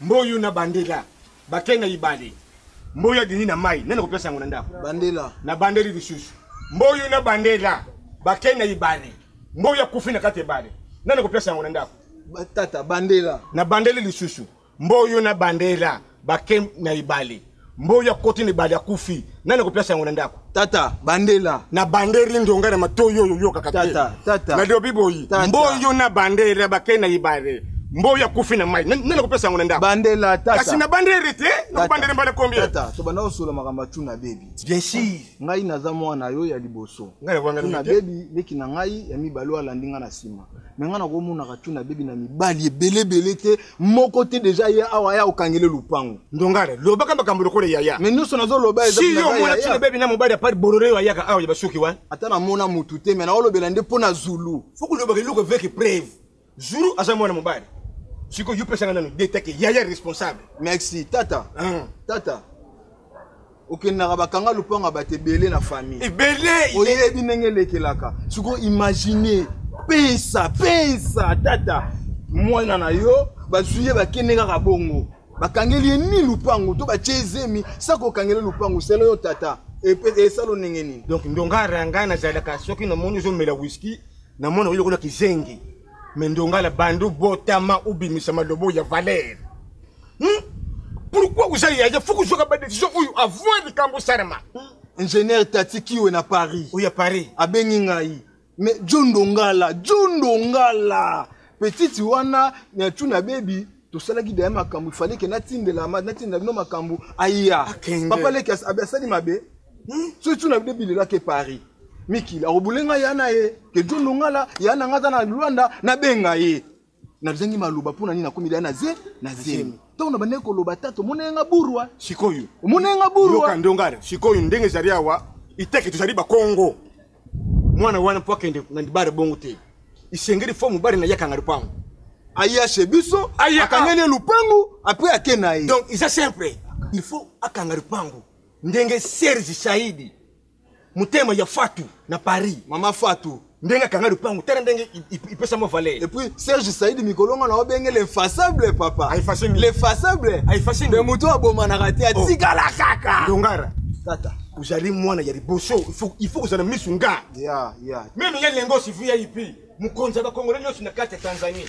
Mboyo na bandela. Bakena ibali. Mboyo dini na mai. Nani kupesa yangu ndako? Bandela. Na bandeli visusu. Mboyo na bandela. Bakena ibali. Mboyo kufina kati ibali. Nani kupesa yangu ndako? Tata bandela. Na bandeli visusu. Mboyo na bandela. Bakena ibali. Mboyo koti ni bali ya kufi. Nani kupesa yangu ndako? Tata bandela. Na bandeli ndonga na matoyo yoyo kakati. Tata. Na dio biboyi. Mboyo na bandela bakena ibali. Mboya kufi na mai. Nani kupesa yangu ndako? Bandela tata. Kasi na bandeli te? Na bandeli mbale combien? Tata, to bana osula makamba tuna baby. Bien sûr. Ngai naza mwana yo ya liboso. Ngai wanga tuna baby leki na ngai ya mibalo ala ndinga na sima. Menga na komuna ka tuna baby na mibali ebele te moko te déjà ya awa ya okangele lupango. Ndongare, loba kamba kambulo kole yaya. Mais nous sonazo loba eza. Si yo mwana tuna baby na mobali apart borore wa yaka awa ya basuki wa. Ata na mona mutu te mais na olobela nde pona Zulu. Faut que loba ke avec preuve. Zulu aza mwana mobali. Siko yupe sanga nanu deteke yaya responsable. Merci tata. Tata. Okendaka bakanga lupanga batebele na famille. Ebele oyebi ndenge lekelaka. Siko imaginer pesa tata. Mwana na yo bazuye bakende kaka bongo. Bakangeli ni lupango to bachezemi sako kangele lupango selo yo tata. E salo ndenge nini. Donc ndongara ngana zalaka soki na moni zo mela whisky na mona oyo kuna kizengi. Mendongala bandu botama ubimisa malobo ya Valère. Pourquoi vous allez y faut que je regarde des décisions avant de cambo sarama. Ingénieur Tati kiwe na Paris. Oui à Paris. A Bengingai. Mais Jondongala. Petite wana na tuna baby to sala ki de makambu fallait que natinde la natinde no makambu aya. Papa leki abasali mabe. So tuna baby le ke Paris. Miki la obulenga yana ye ke Jondongala yana ngata na Rwanda na benga ye. Na zengi maluba pona nini na komida na zemi. Donc na bande ko loba tato monenga burwa sikoyo. Monenga burwa. Yoka ndongara sikoyo ndenge zaria wa iteke tuzali ba Kongo. Mwana wana pokende na ndibare bongo te. Isengeri fomu bari na yaka ngaripango. Aya shebiso akangene lupango après akena ye. Donc isa simple. Il faut akangaripango. Ndenge Serge Saidi. Mutema ya Fatu na Paris. Mama Fatu. Ndenga kanga lupango tena ndenge ipesa mo Valère. Et puis Serge Saidi Mikolonga na obenge l'effaçable papa. L'effaçable. Le muto aboma na raté atika la kaka. Ndongara. Tata. Uzali mwana ya riboso il faut que ça ne misunga. Yeah. Même ya lengo si VIP. Mukonza ba Congolais nyosi na kati Tanzanie.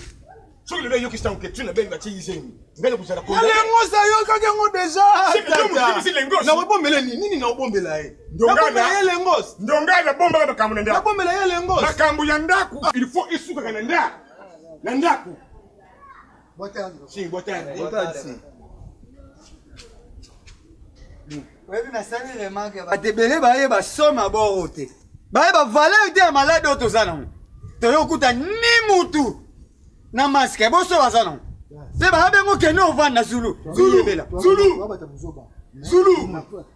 Soki le yo kistan ke tuna beli bati yizengi. Ngale kuzala konza. Lengo sa yo kakengo déjà. C'est lengo. Na bombela nini na bombela ye. Ndongara lengos. Ndongara bomba ba kamu nda. Na bombela ye lengos. Na kambu ya ndaku il faut isuka kana nda. Na ndaku. Botani. Wewe nasani remarque batebele baye ba soma borote. Baye ba valeur de malade otozana. Toyo kuta ni mutu. Na masque boso bazana. Se ba bengo keno ovanda Zulu. Zulu.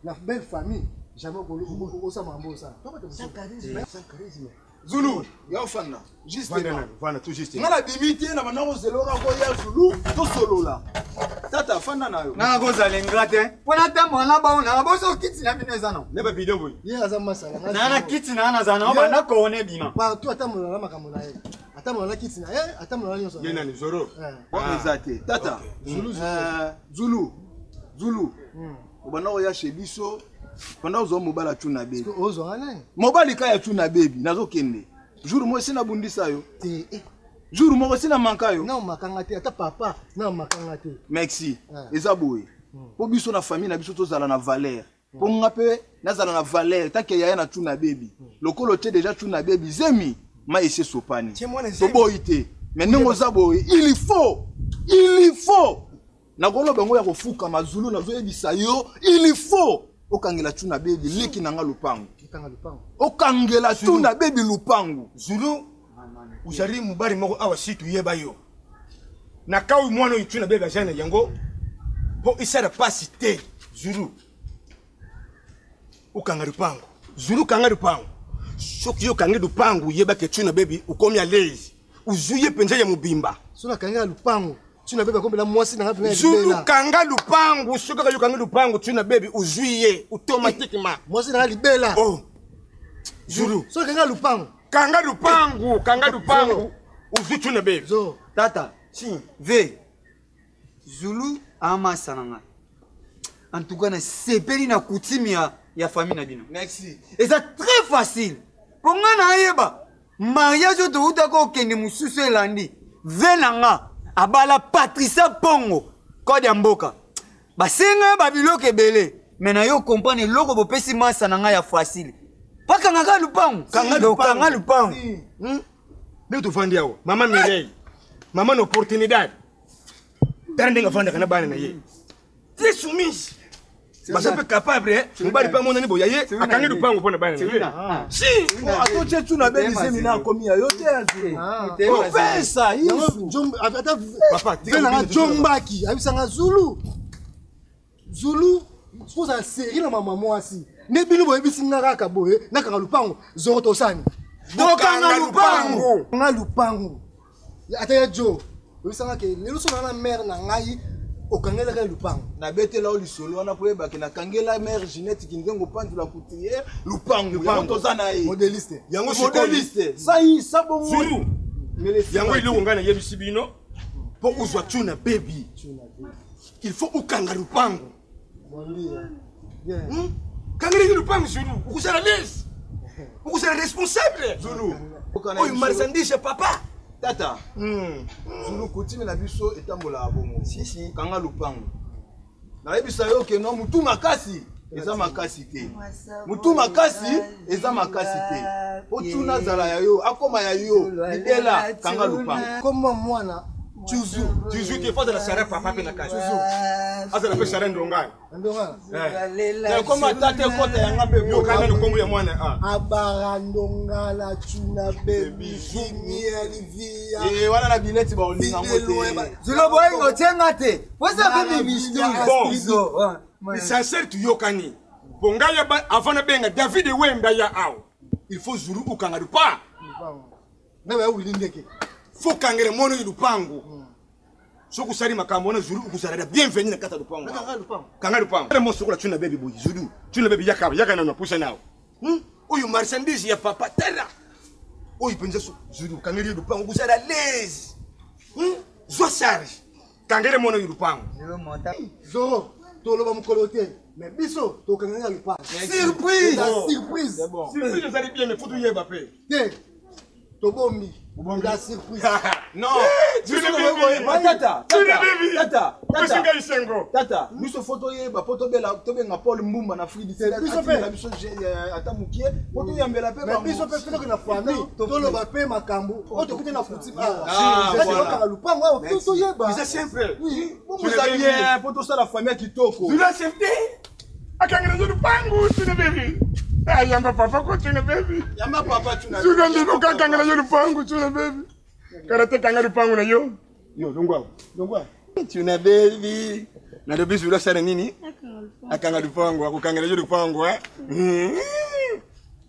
La belle famille. Jamais au Samambosa. Sans charisme. Zulu. Ya ofana. Juste voilà tout juste. Ngala bimité na banako zeloka ko ya Zulu to solola. Tata fanda na yo. Na goza lengrate. Pona tambo na ba na boso kiti na bino zana. Neba video boy. Ye azama sala. Na kiti na zana ba na ko ne bima. Pa tu atamona na makambo na ye. Atamona kiti na atamona nyonso. Ye nani Zoro. Exacte. Tata. Zulu. Obanako ya shebiso. Pendant ozo mobala tuna baby. Ozo nani? Mobali ka ya tuna baby nazo kende. Jour mo sina bundisa yo. Jour mo sina manka yo. Na makanga te ata papa na makanga te. Merci. Eza boye. Po biso na famille na biso tozala na Valère. Po ngape nazala na Valère take ya na tuna baby. Lokolo te déjà tuna baby zemi ma ese sopani. To boyite. Mais nengo za boye. Il faut. Na golo bango ya kofuka mazulu nazo yebisa yo. Il faut. Okangela tuna baby leki nanga lupango. Okangela tuna baby lupango. Zulu uzali mubari moko awa situ yeba yo. Na kawi mwana yituna baby ajana yango. Po isara pasi te Zulu. Ukanga lupango. Zulu kanga lupango. Soki yo kanga lupango yeba ke tuna baby ukomi à l'aise. Uzuye penza ya mubimba. Sona kanga lupango. Tuna bebe kombe la mwasi na ngapela. Zulu kanga lupango, soka kayo kanga lupango tuna baby uzuye automatiquement. Mwasi na libela. Oh. Zulu. Soka kanga lupango. Kanga lupango. Uzu tuna baby. Zo. Tata. Si. V. Zulu amasa na ngai. En tout cas na sepeli na coutume ya famille na bino. Merci. Et c'est très facile. Pour nga na yeba mariage to utako kende mususu elandi. Venanga abala Patricia Pongo kode ya mboka. Basenga babiloko ebele. Mais na yo comprendre loko bopesi masa na ngai ya facile. Paka ngaka lupango. Kanga lupango. Leo tufandi yao. Mama Mireille. Mama na opportunidade. Tande ngafanda kana bana na ye. Très soumise. Basa pe capable mbali pa mona ni boyaye akangi lupango pona bana na ye. Si. Atoche tu na baby semina komi ya yote azi. Pesa yisu. Ata Papa, venanga jombaki abisanga Zulu. Zulu sposa série na mama mwasi. Ne bino boyebisi ngaka boye nakanga lupango zoto sani. Dokanga lupango. Nga lupango. Ata ya jo. Boyebisanga ke lelo sona na mère na ngai okangela ka lupango. Na bete la oli solo wana poyeba ke na kangela mère Ginette kinzengo pantu la couturier lupango. Yango tozana ye. Modéliste. Yango modéliste. Sai sabo Zulu. Yango iloko ngana yebisi bino. Po uzwa tuna baby. Il faut ukanga lupango. Kangeli lupango Zulu. Ukusala lise. Ukusala responsable. Zulu. Oyo marchandise papa. Tata. Zulu coutume na biso etambola bongo. Si. Kanga lupango. Na yebisa yo ke no mutu makasi. Eza makasi te. Mutu makasi eza makasi te. Otuna zala ya yo, akoma ya yo, lidela kanga lupango. Comment mwana Tuzu qui faut de la sarre papa pe na kasi. Asa na pe sarre ndongana. ndonga. Na koma tate kota yanga be Yo kana no kombo ya mwana Abara ndonga la tuna baby Jimmy Olivia. Wana na bileti ba olinga mote. Zulu boy ngotenga te. Posa baby misto. L'essentiel tu yokani. Bonga ya avant na benga David Wemba ya awo. Il faut Zulu ukanga lupa. Na ba wilindeke. Faut kangere mono lupango. Soku sari makambo na Zulu ukusarada bienvenue na kata lupango. Kanga lupango. Kale mo sokola tuna baby boy Zulu. Tuna baby yaka na pusha nao. Oyo marchandise ya papa tela. Oyo penza Zulu kangere lupango ukusara les. Zo sari. Kangere mono lupango. Zoro toloba mukolo te. Mais biso to kanganga lupango. Surprise. Surprise. C'est bon. Surprise ça bien mais faut tout yeba pe. Te. Tobombi. La surprise. Non. Tata, biso photo yeba photo bela tobenga Paul Mbumba na Fridi Sela biso pe biso ata mukie photo yambela pe ba biso pe felo na famille toloba pe makambo otokuti na futi voilà lupango au photo yeba C'est simple. vous bien photo ça la famille kitoko Tu l'as accepté? Akangana zo lupango tuna baby. Yamba papa ko tuna baby. yamba papa tuna Tuna ndino kangana zo lupango tuna baby. Karate kangana lupango na yo. Yo longwa. Tuna baby. Na do bisu sare nini? Akanga lupango akukangana zo lupango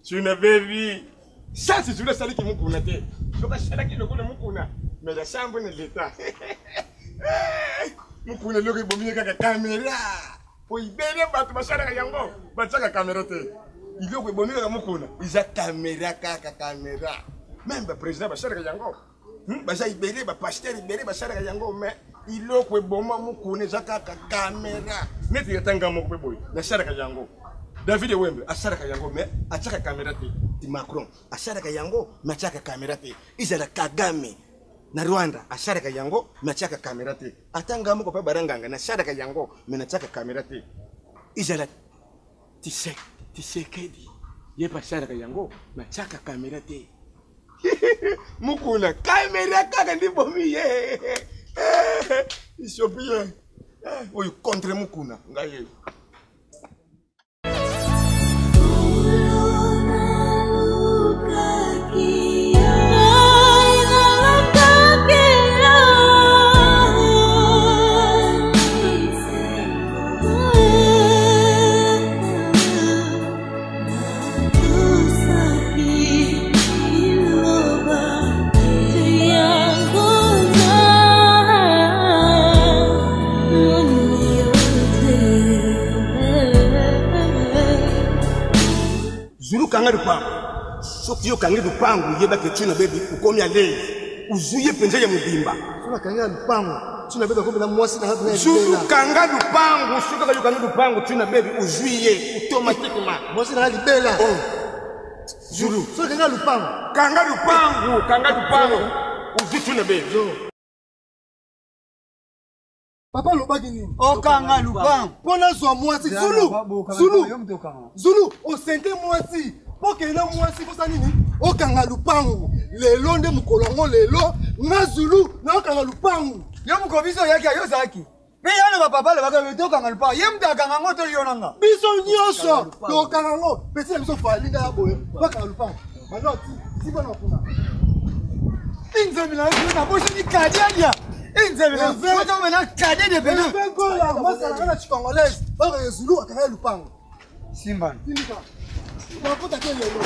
Tuna baby. Ça c'est sur sare ki mukuna te. Soka sare ki lokole mukuna. Mais la chambre ne l'état. Mukuna loki bomie kaka kamera. Oibele batu basharaka yango bataka kamera te iloko ebomika ka mukuna iza kamera kaka kamera même ba président basharaka yango basa ibele ba pasteur ibele basharaka yango mais iloko eboma mukuna iza kaka kamera neti yatanga moko boy na sharaka yango David Wembe asharaka yango mais achaka kamera te ti Macron asharaka yango mais achaka kamera te izala Kagame na Rwanda asharaka yango nachaka kamera te atanga moko pa baranganga na sharaka yango menachaka kamera te izala tisekedi ye pa sharaka yango nachaka kamera te mukuna kamera kaka ndipo miye isopie oyo contre mukuna ngaye Kanga lupango soki yo kanga lupango yeba ke tuna baby ukomi ale uzuye penza ya mudimba sona kanga lupango tuna bebe kombe na mwasi na ngana Zulu kanga lupango suka ka yukanga lupango tuna baby ujuye automatiquement mwasi na libela Zulu so kanga lupango uju tuna baby papa lobaki nini okanga lupango pona zwa mwasi Zulu osente mwasi pokela mwasi kosa nini okanga lupango lelo nde mukolongo lelo nga Zulu na okanga lupango yo mukobiso yake yo zaki pe yana papa le baka tokanga lupango ye mtakanga ngoto yonanga biso nyonso tokanga ngo pesi na biso falinga ya boye okanga lupango manoti sibona kuna inzemi na boshi ni kadia inzemi na foto mena kadia de bena bengola masala na chikongolese baka Zulu akanga lupango simba Tilika. Bakota ke lelo.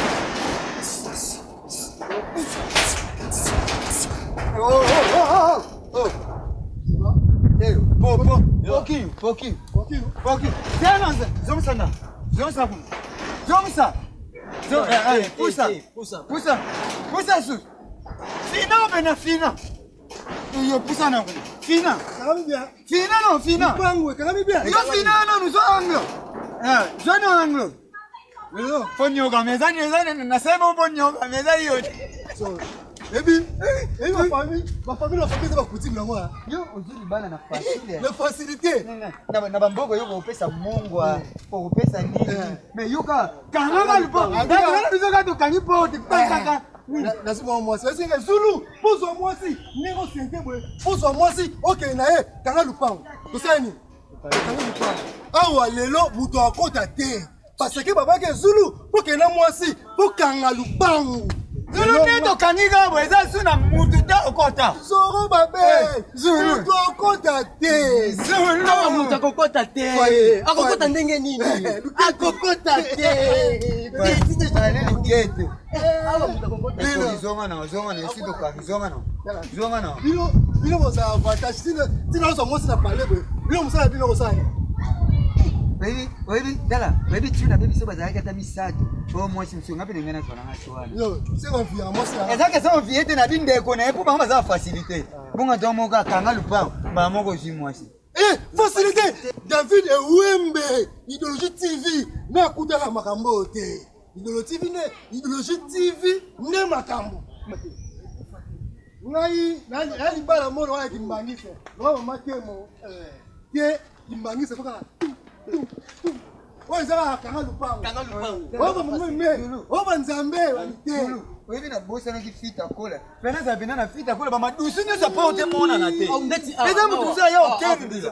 Pouquinho. Puxa, Sus. Fina. Yo, puxa não. Fina. Pango, kanga bibia. Yo, fina não, não sou anglo. Já não anglo. Ponyoga meza nasema ponyoga meza hiyo. So, ebi ma famille za bakuti mlango. Yo uzuri bana na facilité. La facilité. Na bambogo yo kopesa Mungu kwa kopesa nini? Me yuka kanga lupa. Ndio bizo ka tukani pote kaka. Lazima mwasi. Esinga Zulu, pozo mwasi, nego sente bwe. Pozo mwasi, okay na kanga lupango. Kusani? Kanga lupango. Awa lelo muto akota te. Parce que baba ke Zulu pour que na mwasi pour kanga lupango Zulu neto kaniga bweza suna mutu ta okota Zoro babe Zulu mutu akota te Zulu awa mutu akokota te akokota ndenge nini akokota te tete chale luketo awa mutu akokota te zonga na sido ka zonga na bino boza avantage tina ozo mwasi na parler bwe bino musala bino kosani Baby, tu n'as pas vu ça, parce que tu as mis ça. Oh, moi, je me suis rappelé de non, c'est confiant, moi, c'est. Et ça, que ça, on vient de la ville de connaître pour moi, ça facilité. Bon, dans mon cas, quand le pain, maman, je moi aussi. Eh, facilité! David et Wembe, idéologie TV, n'a coûté la makambo. Idéologie TV, n'est makambo. Nai, bala mono, ouais, qui m'banisse. Non, ma kémo, qui m'banisse, c'est quoi? Ouais, ça va, kanga lupango. Oh, banzambe, wanite. Oui, na bossa na fita kola. Pena za bina na fita kola, ba dusu ne sa pa o mona na te. Eza mutu za ya okendi.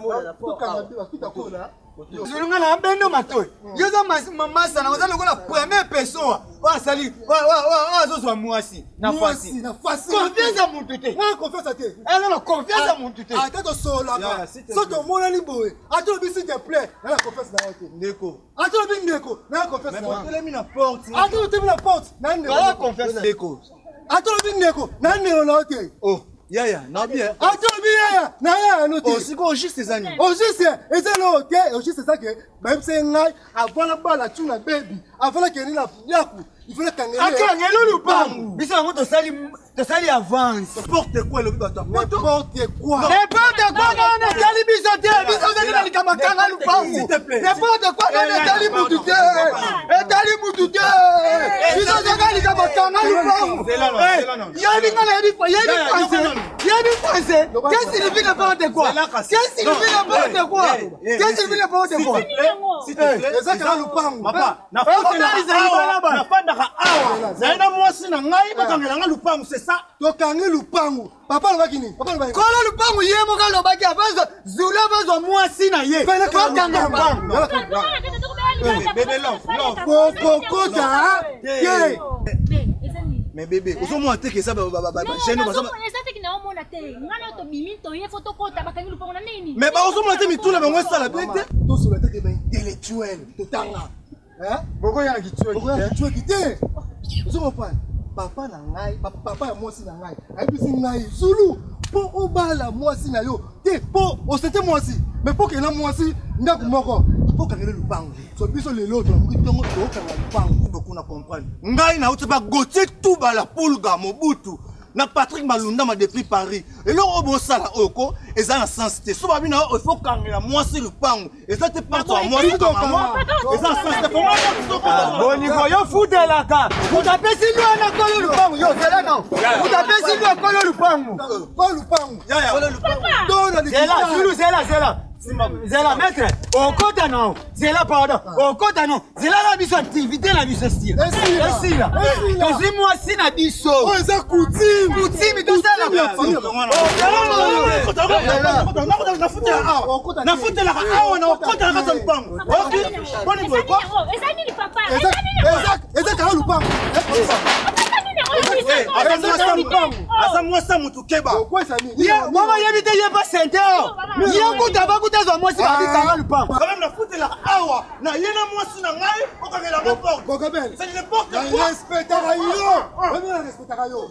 Kanga fita kola. Zulunga na bendo matoi. Yoza masa na ozalo kola premier personne. Wa sali, wa zo zo mwasi. Na fasi. Confiance à mutu te. Na confiance te. Na confiance à mutu te. Attends sola. Soto mona ni boy. Attends bi s'il te plaît. Na confiance na te. Ndeko. Attends bi ndeko. Na confiance na. Mais mi na porte. Attends te mi na porte. Na ndeko. Na confiance ndeko. Attends bi ndeko. Na ndeko na te. Oh. Yaya, na bien. Attends bi yaya. Na yaya no te. Oh, c'est quoi juste ces années. Oh juste, et c'est là OK, oh juste ça que même c'est ngai avant la balle tuna baby. Avant la kenina yaku. Il faut la kangela. Akangelo lupango. Biso ngo to sali avance. N'importe quoi le bato. N'importe quoi. N'importe quoi non tali biso te. Biso ngeli kama kanga lupango. S'il te plaît. N'importe quoi non tali mutu te. Tali mutu te. Biso ngeli kama kanga lupango. Yadi ngala yadi pensé. Qu'est-ce qu'il signifie n'importe quoi? Qu'est-ce qu'il signifie n'importe quoi? Qu'est-ce qu'il signifie n'importe quoi? S'il te plaît. C'est ça lupango. Papa, na fanda awa zaina mwasi na ngai bakangela nga lupango c'est ça tokangi lupango papa lobaki nini papa lobaki kola lupango ye moka lobaki abazo Zulu abazo mwasi na ye bakanga lupango bébé love kokota ye mais bébé ozo mo ateke ça ba gêne ba ça mais ba ozo mo ateke mituna ba mwasi la bête to sur la tête ba intellectuel totanga boko ya kitwe kite ozo pa papa na ngai papa ya mwasi na ngai ayebisi ngai Zulu po obala mwasi na yo te po osete mwasi mais po kena mwasi ndako moko po kangela lupango so biso lelo to muki tongo to kanga lupango beaucoup na comprendre ngai na uti ba gotie tout bala pulga mobutu na Patrick Malunda depuis Paris. Et là on bosse là oko et ça na sens te. So babina il faut kangela moi c'est le pango. Et ça te part toi moi c'est comme moi. Et ça sens te pour moi. Bon niveau yo foudé la ka. Vous tapez si nous na kolo le pango yo c'est là non. Vous tapez si nous kolo le pango. Kolo le pango. Ya ya. C'est là, Zulu c'est là. C'est là, maître. Au côté non. C'est là, pardon. Au côté non. C'est là la mission activité, la mission style. Ici là. Deuxième mois, si na biso. Oh, c'est coutume. Coutume, tout ça là. Na foute la awa na okota na kasa mpango. OK. Boni boy quoi? Ezani ni papa. Ezak ka lupango. Asa mwasa mutu keba. Mama yebite yeba sente. Yakuta bakuta za mwasi babika lupango. Quand même na foute la awa na yena mwasi na ngai okangela rapport. Gogabel. C'est n'importe quoi. Respectera yo. Respectera yo.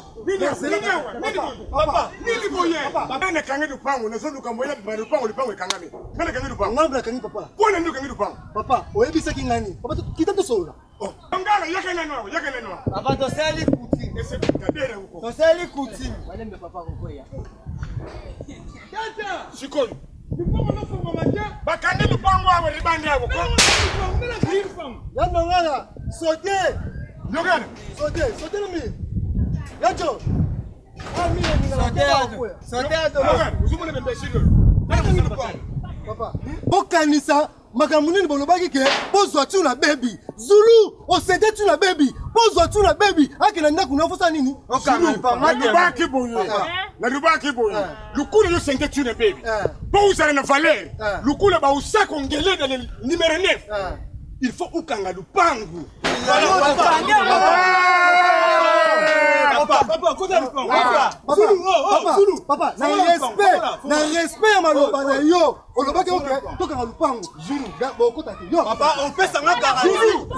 Papa, nini boye? Papa ne kangi lupango, ne so lukambo ya lupango ekangami. Mene kangi lupango. Ngambla kangi papa. Pona ndio kangi lupango. Papa, oyebisa kingani. Papa kita to sola. Oh, ngala yakene no. Papa to sali kuti. Ese kadere huko. To sali kuti. Walembe papa kokoya. Tata, sikoi. Lupango no fungo matia. Bakangi lupango awe libandi yabo. Yando ngala, sote. Yogana. Sote no mi. Yacho. Ami ni ngala. Sote ado. Yogana, uzumune bembe shiro. Kangi lupango. Papa, bokanisa makambo nini bolobaki ke bozwa tu na baby. Zulu, osente tu na baby. Bozwa tu na baby. Akena ndaku na fosa nini? Na lubaki boye. Lukule yo sente tu na baby. Bo usana na valeur. Lukule ba usako ngele de numéro 9. Il faut ukanga lupangu. Papa, na respect ya maloba na yo. Olobaki oke, tokanga lupangu. Zulu, bokota te. Yo. Papa, on peut s'en garantir.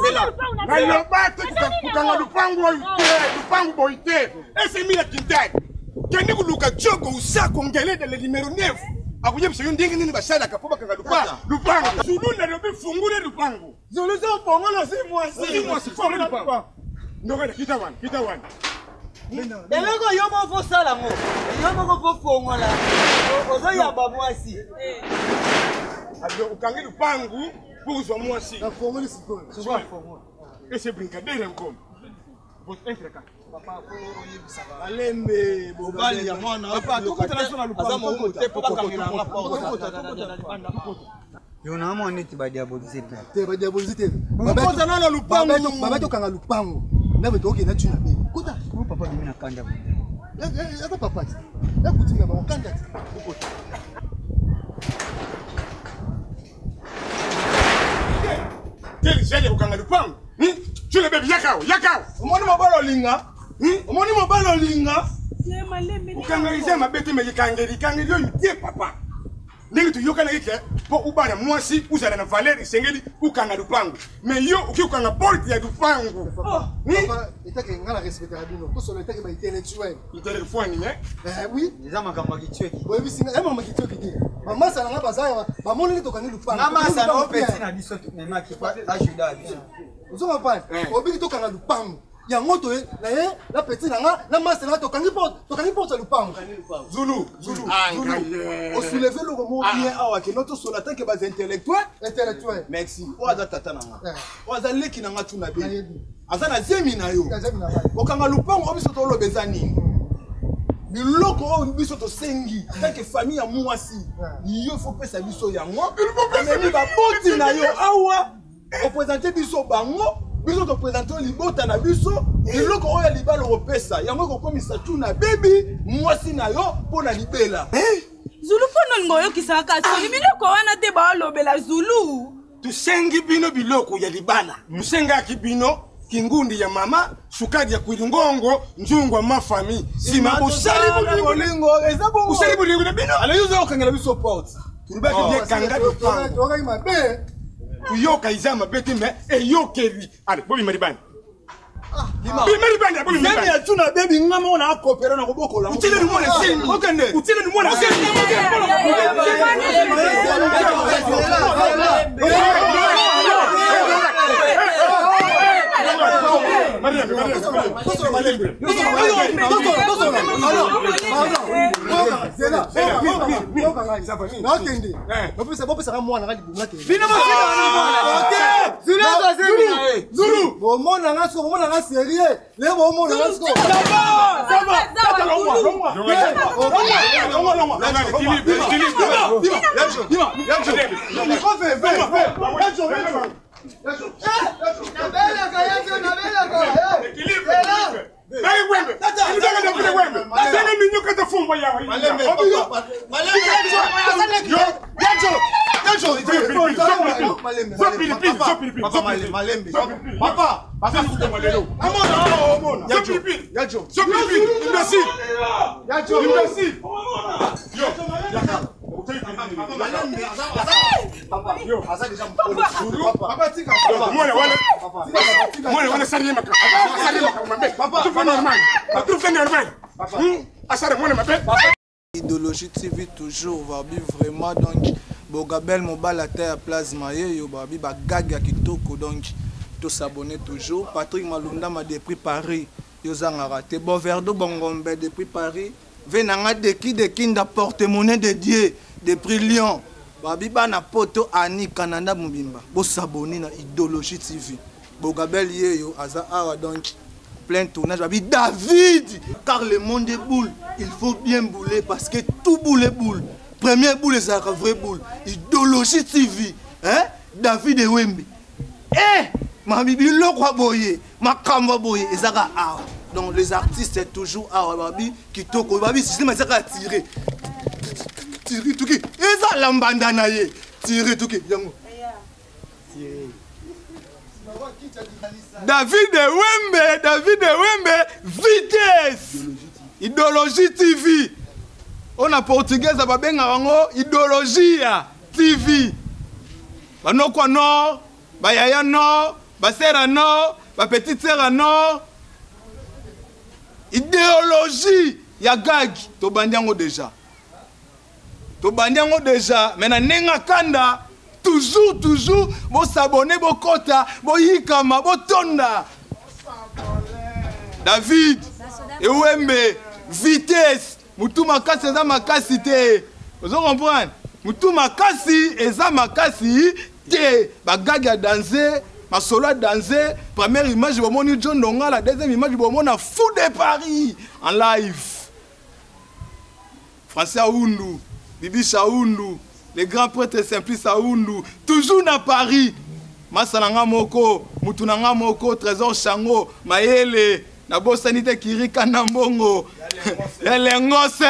C'est là. Na lobate ukanga lupangu lupangu boite. Ese mila kintai. Kendi kuluka jogo usako ngele de numéro 9. Akuye msho ndingi nini bashada kapoba kanga lupangu. Zulu na lobi fungule lupangu. Zulu zo pongo na si mwasi. Si mwasi fungule lupangu. Ndokana kita wan. Eloko yo mo fo sala mo. Yo mo fo pongo la. Ozo ya ba mwasi. Ado ukangi lupangu buzwa mwasi. Na fongoli sikolo. Swa fongo. Ese brincadere nkomo. Bot entreka. Papa ko yebisa ba. Alembe bobali ya mwana. Papa kokota na sona lupango. Azamo te papa kangela rapport. Yo na mo neti ba diaboliser pe. Te ba diaboliser te. Kokota na lupango. Baba to kanga lupango. Nabe to okena tu na baby. Kota. Papa mimi nakanda. Ata papa. Ya kutinga ba okanda. Kokota. Quel gèle ukanga lupangu? Tu le baby yakao. Omoni mobalo linga. Omoni mobalo linga. Ukangalize mabete me yikangeli yo yite papa. Ndenge tu yokana yike po ubana mwasi uzala na Valeri sengeli ukanga lupangu. Mais yo ukikanga porte ya lupangu. Papa, etake ngala respectera bino. To solo etake ba intellectuel. Intellectuel ni Oui. Eza makambo kichweki. Boye bisinga mama kitoki te. Mama sala nga bazaya ba moni to kangi lupango. Mama sa no petit na biso mema ki pa ajuda biso. Ozo pa. Obiki to kanga lupango. Ya moto na ye la petit na masa na to kangi porte lupango. Zulu. O soulever le mot bien awa ke notre solata ke bas intellectuel. Merci. O aza tata nanga. O aza leki nanga tuna be. Aza na zemi na yo. Okanga lupango obiso to lobeza nini? Biloko o biso to sengi. Tant que famille ya mwasi. Yo faut pesa biso yango. Mais ba boti na yo awa. O présenter biso bango. Biso to présenter libota na biso. Biloko oya libalo opesa. Yango ko komisa tuna baby mwasi na yo pona libela. Zulu pono ngoyo kisaka soni biloko wana te ba lobela Zulu. Tusengi bino biloko ya libana. Musenga kibino kingundi ya mama, sukadi ya kuilingongo, njungwa mafami. Sima usali bulingo, eza bongo. Usali bulingo na bino. Ale yuzo okangela biso porte. Turubaki bie kanga lupango. Toka mabe. Kuyoka izama beti me eyokeri. Ale, bobi maribani. Maribani, bobi maribani. Zemi ya tuna baby ngama ona akopera na koboko la. Utile ni mwana sini. Okende. Utile ni mwana sini. Idéologie TV toujours, Babi vraiment donc Bogabel mobile à terre plasma yo Babi bagaga kitoko donc to s'abonner toujours. Patrick Malunda m'a depuis Paris yo zanga raté bon verdo bongombe depuis Paris venanga de qui porte-monnaie de Dieu de prix Lyon Babi bana poto ani Canada mobimba bo s'abonner na Idéologie TV Bogabel yo aza awa donc plein tournage Babi David car le monde est boule il faut bien bouler parce que tout boule est boule première boule c'est la vraie boule Idéologie TV hein David et Wembe ma bibi lokwa boye ma kamba boye ezaka awa donc les artistes c'est toujours awa Babi kitoko Babi système ezaka tirer tout qui eza lambanda na ye tirer tout qui yango David Wembe vitesse Idéologie TV on a portugais babenga bango Idéologie TV banoko no bayaya no basera no ba petite sœur no Idéologie ya gag to bandiango déjà mais na nenga kanda toujours bo s'abonner bo kota bo yikama bo tonda David et Wembe vitesse mutu makasi eza makasi te vous comprenez mutu makasi eza makasi te bagagi à danser masolo à danser première image bomoni John Donga la deuxième image bomona Fou de Paris en live Français Aoundou Bibi Chaoundou les grands prêtres Simplice Aoundou toujours na Paris Masananga moko mutunanga moko Trésor Chango Mayele na bosanite kirika na mbongo ya lengose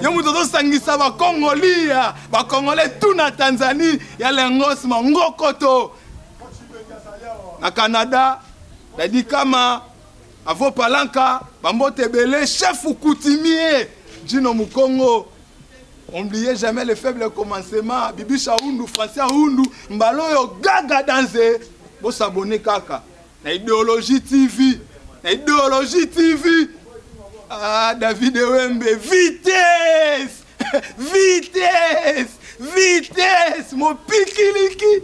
yo mutoto sangisa ba Congolia ba Congolais tout na Tanzanie ya lengose mangokoto na Canada dadi kama avo palanka bambote belé chef coutumier Dino Mukongo. N'oubliez jamais les faibles commencements. Bibi Chaoundou, Français Aoundou, Mbalo yo gaga danser. Bo s'abonner kaka. Na Idéologie TV. Ah, David Wembe, vitesse! Mon pikiliki!